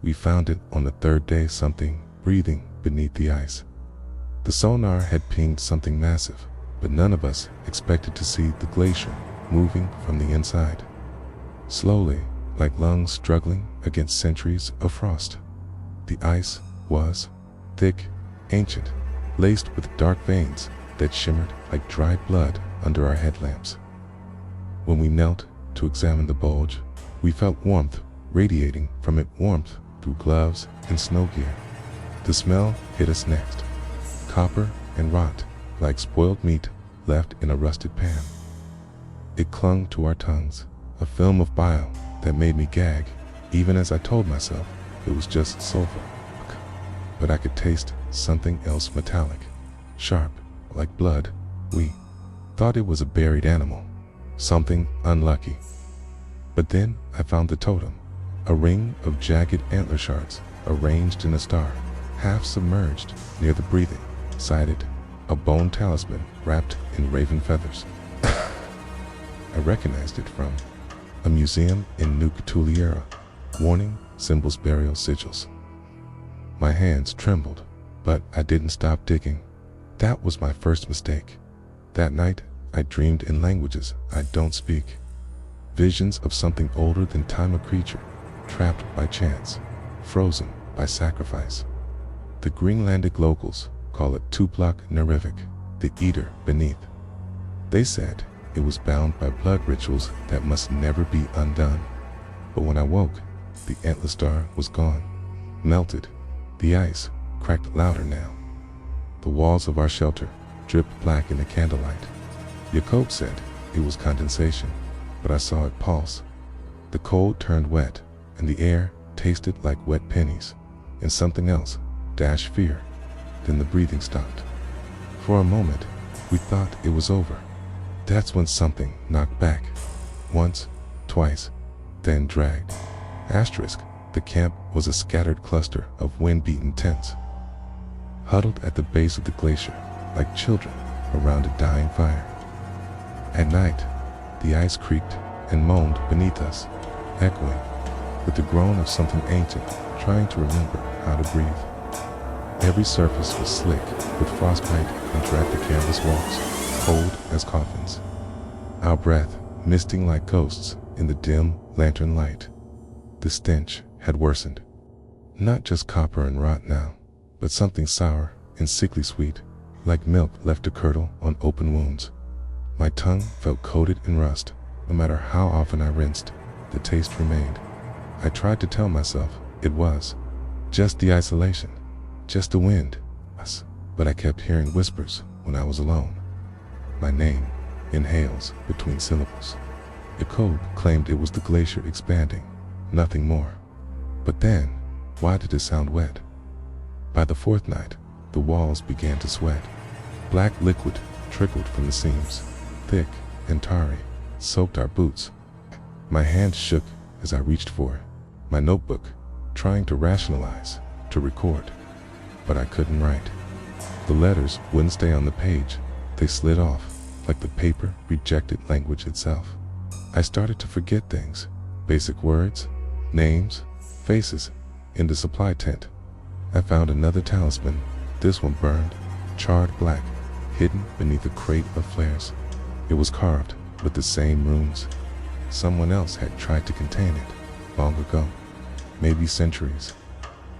We found it on the third day, something breathing beneath the ice. The sonar had pinged something massive, but none of us expected to see the glacier moving from the inside. Slowly, like lungs struggling against centuries of frost. The ice was thick, ancient, laced with dark veins that shimmered like dried blood under our headlamps. When we knelt to examine the bulge, we felt warmth radiating from it, warmth through gloves and snow gear. The smell hit us next, copper and rot, like spoiled meat left in a rusted pan. It clung to our tongues, a film of bile that made me gag, even as I told myself it was just sulfur. But I could taste something else, metallic, sharp, like blood. We thought it was a buried animal, something unlucky. But then I found the totem, a ring of jagged antler shards arranged in a star, half submerged near the breathing, sided, a bone talisman wrapped in raven feathers. I recognized it from a museum in New Catuliera, warning symbols, burial sigils. My hands trembled, but I didn't stop digging. That was my first mistake. That night, I dreamed in languages I don't speak. Visions of something older than time, a creature trapped by chance, frozen by sacrifice. The Greenlandic locals call it Tuplak Nerivik, the eater beneath. They said it was bound by blood rituals that must never be undone. But when I woke, the antler star was gone, melted. The ice cracked louder now. The walls of our shelter dripped black in the candlelight. Jacob said it was condensation, but I saw it pulse. The cold turned wet, and the air tasted like wet pennies, and something else, fear. Then the breathing stopped. For a moment, we thought it was over. That's when something knocked back. Once, twice, then dragged. The camp was a scattered cluster of wind-beaten tents, huddled at the base of the glacier like children around a dying fire. At night, the ice creaked and moaned beneath us, echoing with the groan of something ancient trying to remember how to breathe. Every surface was slick with frostbite and dragged the canvas walls, cold as coffins. Our breath misting like ghosts in the dim lantern light. The stench had worsened. Not just copper and rot now, but something sour and sickly sweet, like milk left to curdle on open wounds. My tongue felt coated in rust. No matter how often I rinsed, the taste remained. I tried to tell myself it was just the isolation, just the wind, but I kept hearing whispers when I was alone. My name, inhales between syllables. Jacob claimed it was the glacier expanding, nothing more. But then, why did it sound wet? By the fourth night, the walls began to sweat. Black liquid trickled from the seams, thick and tarry, soaked our boots. My hand shook as I reached for it, my notebook, trying to rationalize, to record. But I couldn't write. The letters wouldn't stay on the page. They slid off, like the paper rejected language itself. I started to forget things, basic words, names, faces. In the supply tent, I found another talisman, this one burned, charred black, hidden beneath a crate of flares. It was carved with the same runes. Someone else had tried to contain it, long ago, maybe centuries.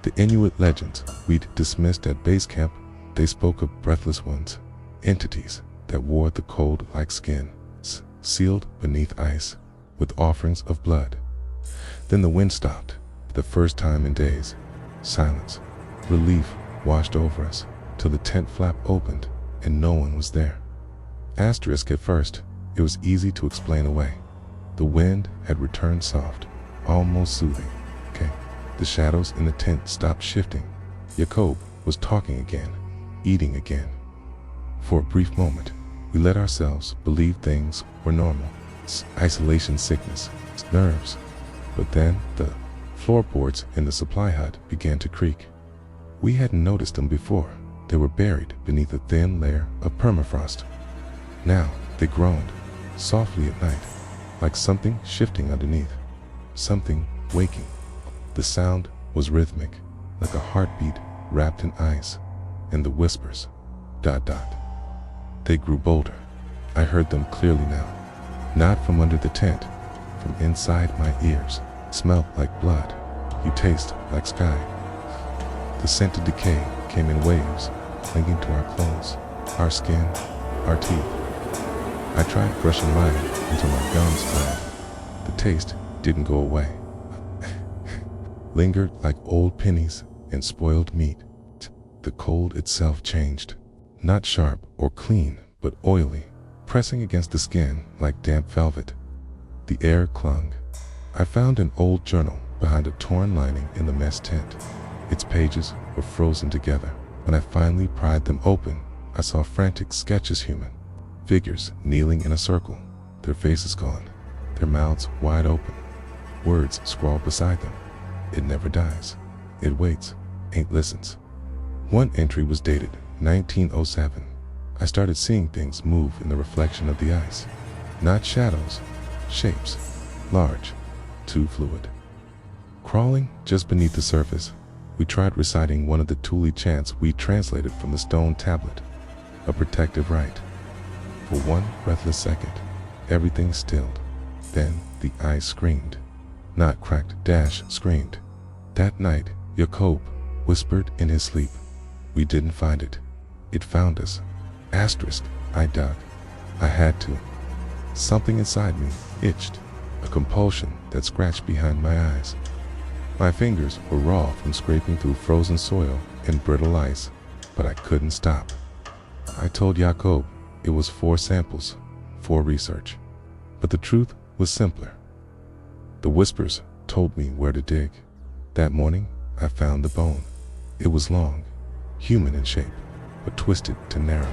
The Inuit legends we'd dismissed at base camp, they spoke of breathless ones, entities that wore the cold like skin, sealed beneath ice, with offerings of blood. Then the wind stopped, the first time in days. Silence, relief washed over us, till the tent flap opened and no one was there. At first, it was easy to explain away. The wind had returned soft, almost soothing. The shadows in the tent stopped shifting. Jacob was talking again, eating again. For a brief moment, we let ourselves believe things were normal. Isolation sickness, nerves. But then the floorboards in the supply hut began to creak. We hadn't noticed them before. They were buried beneath a thin layer of permafrost. Now they groaned, softly at night, like something shifting underneath, something waking. The sound was rhythmic, like a heartbeat wrapped in ice, and the whispers, ... They grew bolder. I heard them clearly now, not from under the tent, from inside my ears. Smelled like blood. You taste like sky. The scent of decay came in waves, clinging to our clothes, our skin, our teeth. I tried brushing mine until my gums bled. The taste didn't go away. Lingered like old pennies and spoiled meat. The cold itself changed. Not sharp or clean, but oily, pressing against the skin like damp velvet. The air clung. I found an old journal behind a torn lining in the mess tent. Its pages were frozen together. When I finally pried them open, I saw frantic sketches human. Figures kneeling in a circle, their faces gone, their mouths wide open. Words scrawled beside them. It never dies. It waits, ain't listens. One entry was dated 1907. I started seeing things move in the reflection of the ice. Not shadows, shapes, large, too fluid. Crawling just beneath the surface, we tried reciting one of the Thule chants we translated from the stone tablet, a protective rite. For one breathless second, everything stilled. Then the ice screamed. Not cracked, screamed. That night, Jacob whispered in his sleep. We didn't find it. It found us. Asterisk, I dug. I had to. Something inside me itched, a compulsion that scratched behind my eyes. My fingers were raw from scraping through frozen soil and brittle ice, but I couldn't stop. I told Jacob it was for samples, for research. But the truth was simpler. The whispers told me where to dig. That morning, I found the bone. It was long, human in shape, but twisted to narrow,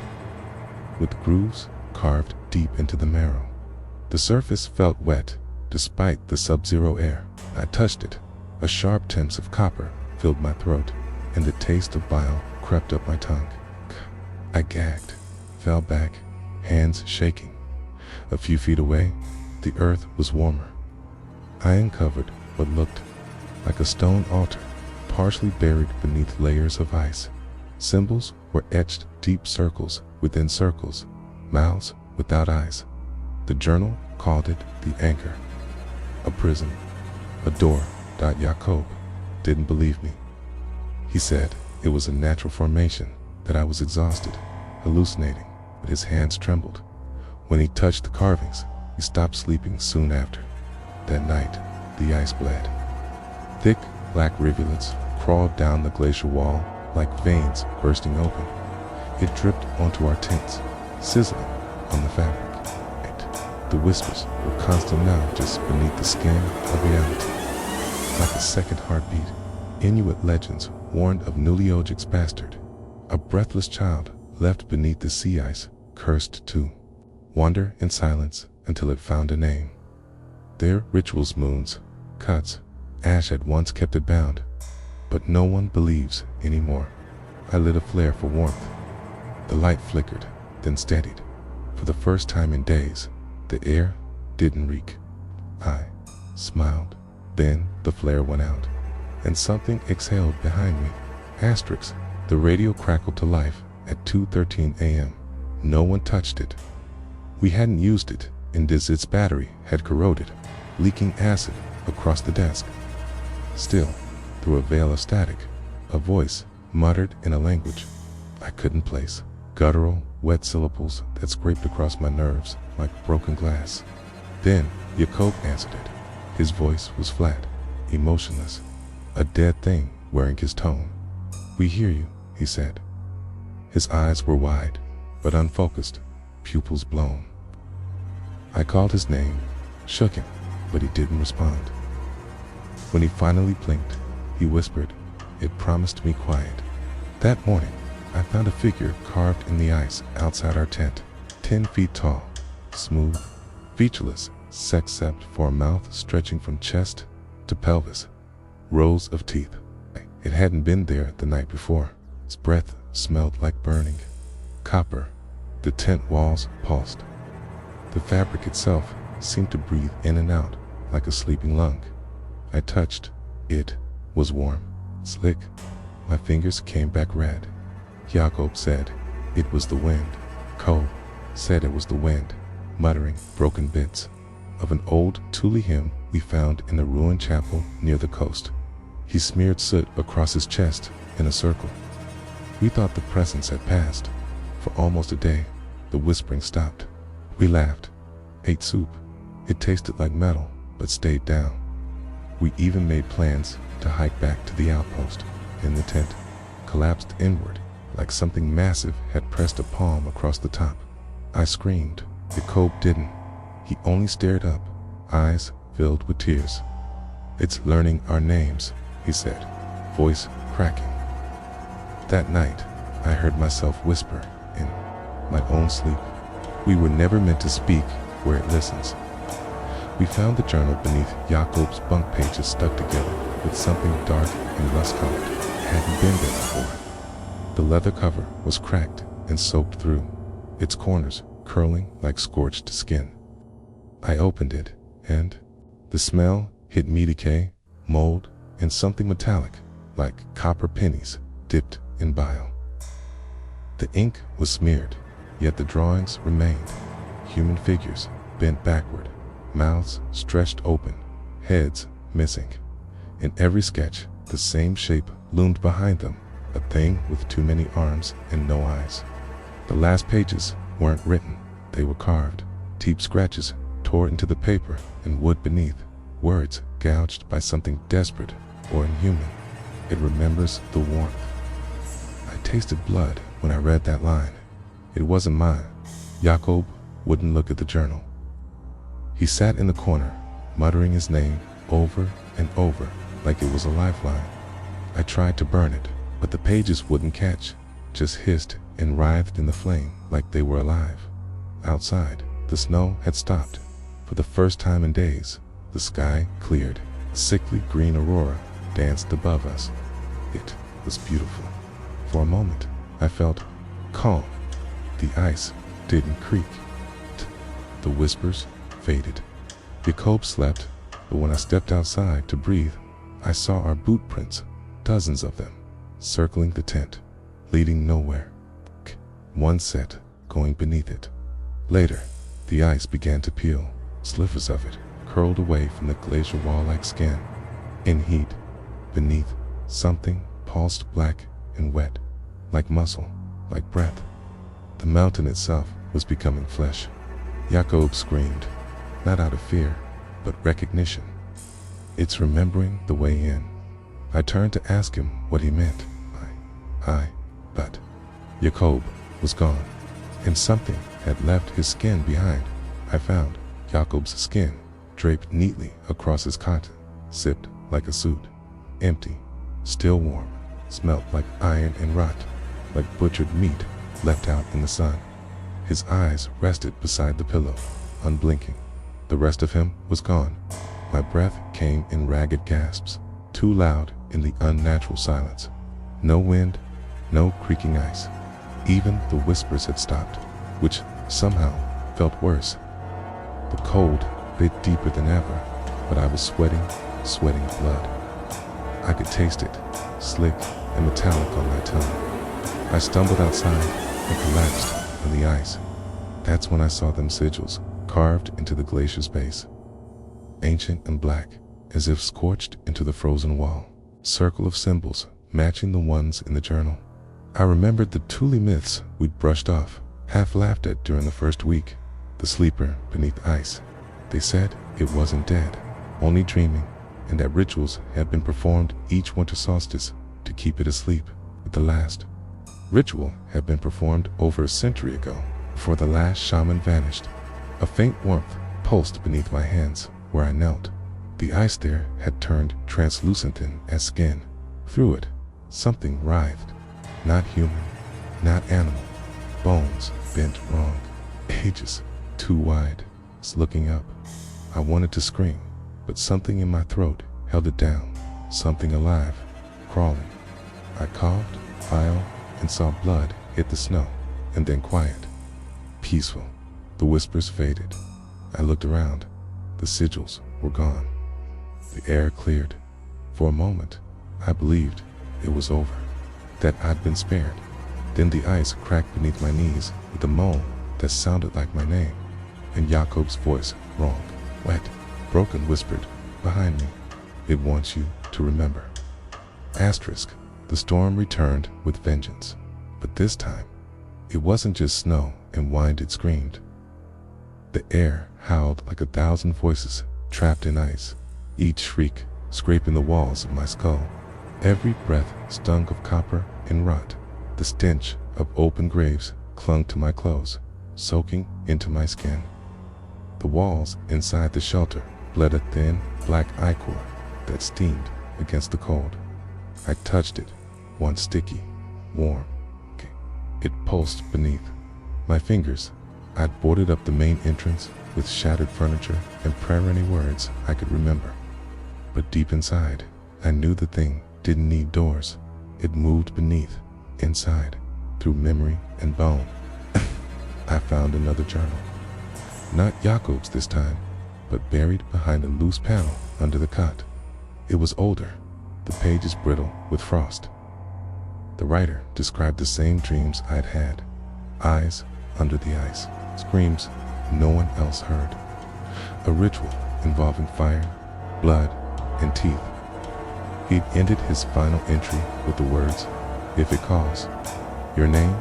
with grooves carved deep into the marrow. The surface felt wet, despite the sub-zero air. I touched it. A sharp tinge of copper filled my throat, and the taste of bile crept up my tongue. I gagged, fell back, hands shaking. A few feet away, the earth was warmer. I uncovered what looked like a stone altar, partially buried beneath layers of ice. Symbols were etched deep circles within circles, mouths without eyes. The journal called it the anchor, a prism, a door. Jacob didn't believe me. He said it was a natural formation, that I was exhausted, hallucinating, but his hands trembled. When he touched the carvings, he stopped sleeping soon after. That night, the ice bled. Thick, black rivulets crawled down the glacier wall like veins bursting open. It dripped onto our tents, sizzling on the fabric. The whispers were constant now just beneath the skin of reality. Like a second heartbeat, Inuit legends warned of Nuleojik's bastard, a breathless child left beneath the sea ice, cursed to wander in silence until it found a name. Their rituals, moons, cuts, ash had once kept it bound, but no one believes anymore. I lit a flare for warmth. The light flickered, then steadied. For the first time in days, the air didn't reek. I smiled. Then the flare went out, and something exhaled behind me. Asterisk, the radio crackled to life at 2:13 a.m. No one touched it. We hadn't used it, and its battery had corroded, leaking acid across the desk. Still, through a veil of static, a voice muttered in a language I couldn't place, guttural, wet syllables that scraped across my nerves like broken glass. Then Jacob answered it. His voice was flat, emotionless, a dead thing wearing his tone. We hear you, he said. His eyes were wide, but unfocused, pupils blown. I called his name, shook him, but he didn't respond. When he finally blinked, he whispered, it promised me quiet. That morning, I found a figure carved in the ice outside our tent, 10 feet tall, smooth, featureless, except for a mouth stretching from chest to pelvis, rows of teeth. It hadn't been there the night before. Its breath smelled like burning copper. The tent walls pulsed. The fabric itself seemed to breathe in and out like a sleeping lung. I touched it, was warm, slick. My fingers came back red. Jacob said it was the wind. Ko said it was the wind, muttering broken bits of an old Thule hymn we found in a ruined chapel near the coast. He smeared soot across his chest in a circle. We thought the presence had passed. For almost a day, the whispering stopped. We laughed, ate soup. It tasted like metal, but stayed down. We even made plans to hike back to the outpost, and the tent collapsed inward like something massive had pressed a palm across the top. I screamed. Jacob didn't. He only stared up, eyes filled with tears. "It's learning our names," he said, voice cracking. That night, I heard myself whisper in my own sleep. We were never meant to speak where it listens. We found the journal beneath Jacob's bunk pages stuck together with something dark and rust-colored. Hadn't been there before. The leather cover was cracked and soaked through, its corners curling like scorched skin. I opened it, and the smell hit me: decay, mold, and something metallic, like copper pennies dipped in bile. The ink was smeared, yet the drawings remained. Human figures bent backward, mouths stretched open, heads missing. In every sketch, the same shape loomed behind them, a thing with too many arms and no eyes. The last pages weren't written, they were carved. Deep scratches tore into the paper and wood beneath, words gouged by something desperate or inhuman. It remembers the warmth. I tasted blood when I read that line. It wasn't mine. Jacob wouldn't look at the journal. He sat in the corner, muttering his name over and over like it was a lifeline. I tried to burn it, but the pages wouldn't catch, just hissed and writhed in the flame like they were alive. Outside, the snow had stopped. For the first time in days, the sky cleared. A sickly green aurora danced above us. It was beautiful. For a moment, I felt calm. The ice didn't creak. The whispers faded. Jacob slept, but when I stepped outside to breathe, I saw our boot prints, dozens of them, circling the tent, leading nowhere. One set going beneath it. Later, the ice began to peel. Slivers of it curled away from the glacier wall like skin. In heat, beneath, something pulsed black and wet, like muscle, like breath. The mountain itself was becoming flesh. Jacob screamed, not out of fear, but recognition. "It's remembering the way in." I turned to ask him what he meant. But Jacob was gone, and something had left his skin behind. I found Jacob's skin draped neatly across his cot, zipped like a suit, empty, still warm, smelt like iron and rot, like butchered meat left out in the sun. His eyes rested beside the pillow, unblinking. The rest of him was gone. My breath came in ragged gasps, too loud in the unnatural silence. No wind, no creaking ice. Even the whispers had stopped, which somehow felt worse. The cold bit deeper than ever, but I was sweating blood. I could taste it, slick and metallic on my tongue. I stumbled outside and collapsed on the ice. That's when I saw them sigils carved into the glacier's base. Ancient and black, as if scorched into the frozen wall. Circle of symbols matching the ones in the journal. I remembered the Thule myths we'd brushed off, half laughed at during the first week. The sleeper beneath ice. They said it wasn't dead, only dreaming, and that rituals had been performed each winter solstice to keep it asleep. But the last ritual had been performed over a century ago, before the last shaman vanished. A faint warmth pulsed beneath my hands where I knelt. The ice there had turned translucent as skin. Through it, something writhed. Not human, not animal. Bones bent wrong. Ages too wide. Was looking up. I wanted to scream, but something in my throat held it down. Something alive, crawling. I coughed, filed, and saw blood hit the snow, and then quiet. Peaceful. The whispers faded. I looked around. The sigils were gone. The air cleared. For a moment, I believed it was over, that I'd been spared. Then the ice cracked beneath my knees with a moan that sounded like my name, and Jacob's voice, wrong, wet, broken, whispered behind me, "It wants you to remember." Asterisk. The storm returned with vengeance, but this time, it wasn't just snow and wind it screamed. The air howled like 1,000 voices trapped in ice, each shriek scraping the walls of my skull. Every breath stung of copper and rot. The stench of open graves clung to my clothes, soaking into my skin. The walls inside the shelter bled a thin, black ichor that steamed against the cold. I touched it, once sticky, warm. It pulsed beneath my fingers. I'd boarded up the main entrance with shattered furniture and prayer-any words I could remember. But deep inside, I knew the thing didn't need doors. It moved beneath, inside, through memory and bone. I found another journal. Not Jacob's this time, but buried behind a loose panel under the cot. It was older, the pages brittle with frost. The writer described the same dreams I'd had. Eyes under the ice, screams no one else heard. A ritual involving fire, blood, and teeth. He'd ended his final entry with the words, "If it calls, your name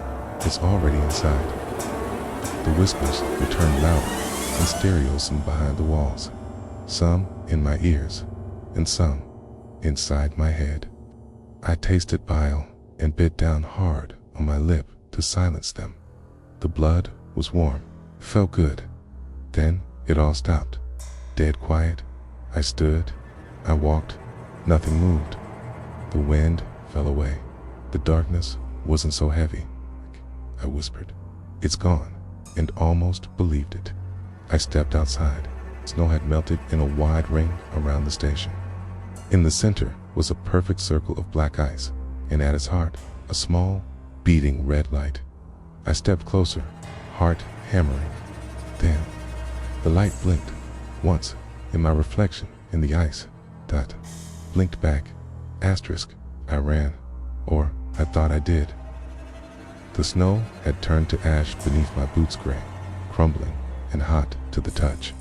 is already inside." The whispers returned louder in stereos and behind the walls, some in my ears and some inside my head. I tasted bile and bit down hard on my lip to silence them. The blood was warm, felt good. Then it all stopped. Dead quiet. I stood, I walked, nothing moved. The wind fell away. The darkness wasn't so heavy. I whispered, "It's gone," and almost believed it. I stepped outside. Snow had melted in a wide ring around the station. In the center was a perfect circle of black ice, and at its heart, a small, beating red light. I stepped closer, heart hammering. Then, the light blinked, once, in my reflection in the ice. Dot. Blinked back. Asterisk. I ran. Or, I thought I did. The snow had turned to ash beneath my boots, gray, crumbling, and hot to the touch.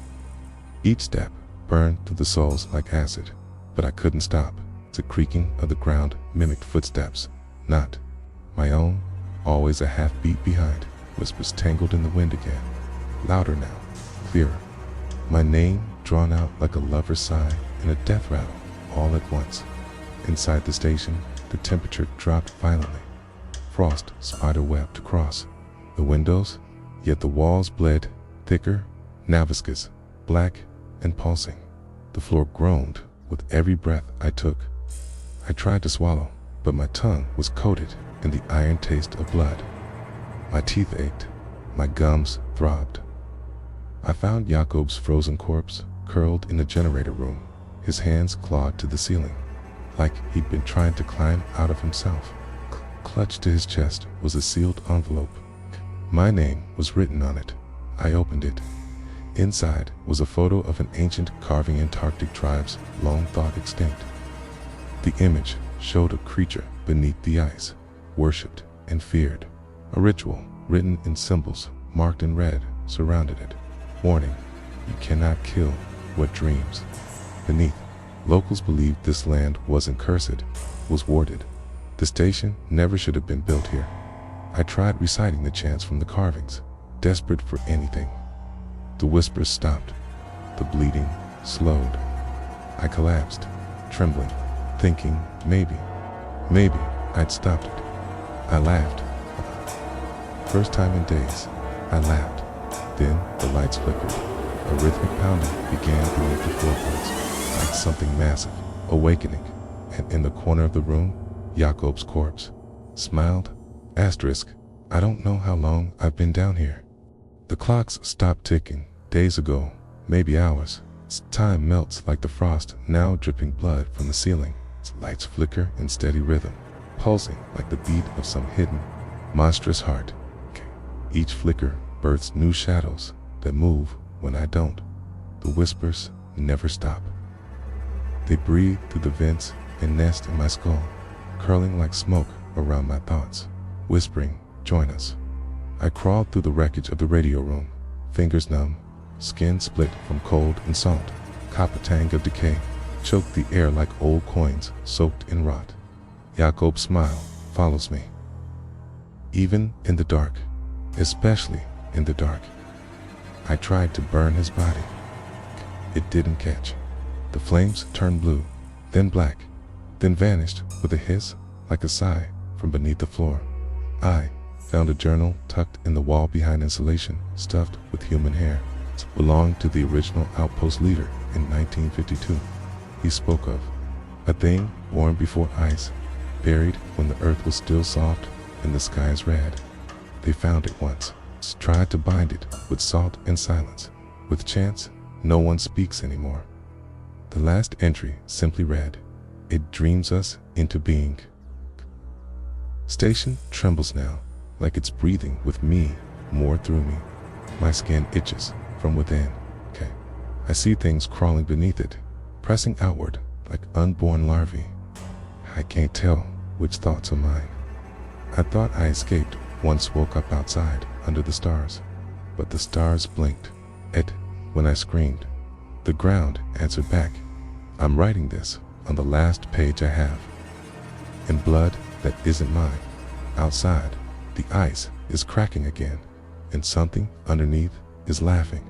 Each step burned through the soles like acid, but I couldn't stop. The creaking of the ground mimicked footsteps, not my own, always a half beat behind. Whispers tangled in the wind again, louder now, clearer. My name drawn out like a lover's sigh in a death rattle, all at once. Inside the station, the temperature dropped violently. Frost spider-webbed across the windows, yet the walls bled thicker, now viscous, black, and pulsing. The floor groaned with every breath I took. I tried to swallow, but my tongue was coated in the iron taste of blood. My teeth ached, my gums throbbed. I found Jacob's frozen corpse curled in the generator room, his hands clawed to the ceiling, like he'd been trying to climb out of himself. Clutched to his chest was a sealed envelope. My name was written on it. I opened it. Inside was a photo of an ancient carving Antarctic tribes long thought extinct. The image showed a creature beneath the ice, worshipped and feared. A ritual written in symbols marked in red surrounded it. Warning, you cannot kill what dreams. Beneath, locals believed this land wasn't cursed, was warded. The station never should have been built here. I tried reciting the chants from the carvings, desperate for anything. The whispers stopped. The bleeding slowed. I collapsed, trembling, thinking maybe I'd stopped it. I laughed. First time in days, I laughed. Then the lights flickered. A rhythmic pounding began beneath the floorboards, like something massive, awakening. And in the corner of the room, Jacob's corpse smiled. Asterisk. I don't know how long I've been down here. The clocks stopped ticking. Days ago, maybe hours. Time melts like the frost, now dripping blood from the ceiling. Its lights flicker in steady rhythm, pulsing like the beat of some hidden, monstrous heart. Each flicker births new shadows that move when I don't. The whispers never stop. They breathe through the vents and nest in my skull, curling like smoke around my thoughts, whispering, "Join us." I crawled through the wreckage of the radio room, fingers numb, skin split from cold and salt. Copper tang of decay choked the air like old coins soaked in rot. Jacob's smile follows me. Even in the dark, especially in the dark. I tried to burn his body. It didn't catch. The flames turned blue, then black, then vanished with a hiss like a sigh from beneath the floor. I found a journal tucked in the wall behind insulation, stuffed with human hair. It belonged to the original outpost leader in 1952. He spoke of a thing born before ice, buried when the earth was still soft and the skies red. They found it once, tried to bind it with salt and silence. With chance, no one speaks anymore. The last entry simply read, "It dreams us into being." Station trembles now, like it's breathing with me more through me. My skin itches from within. I see things crawling beneath it, pressing outward like unborn larvae. I can't tell which thoughts are mine. I thought I escaped once woke up outside under the stars, but the stars blinked when I screamed. The ground answered back, "I'm writing this on the last page I have." In blood that isn't mine. Outside, the ice is cracking again, and something underneath is laughing.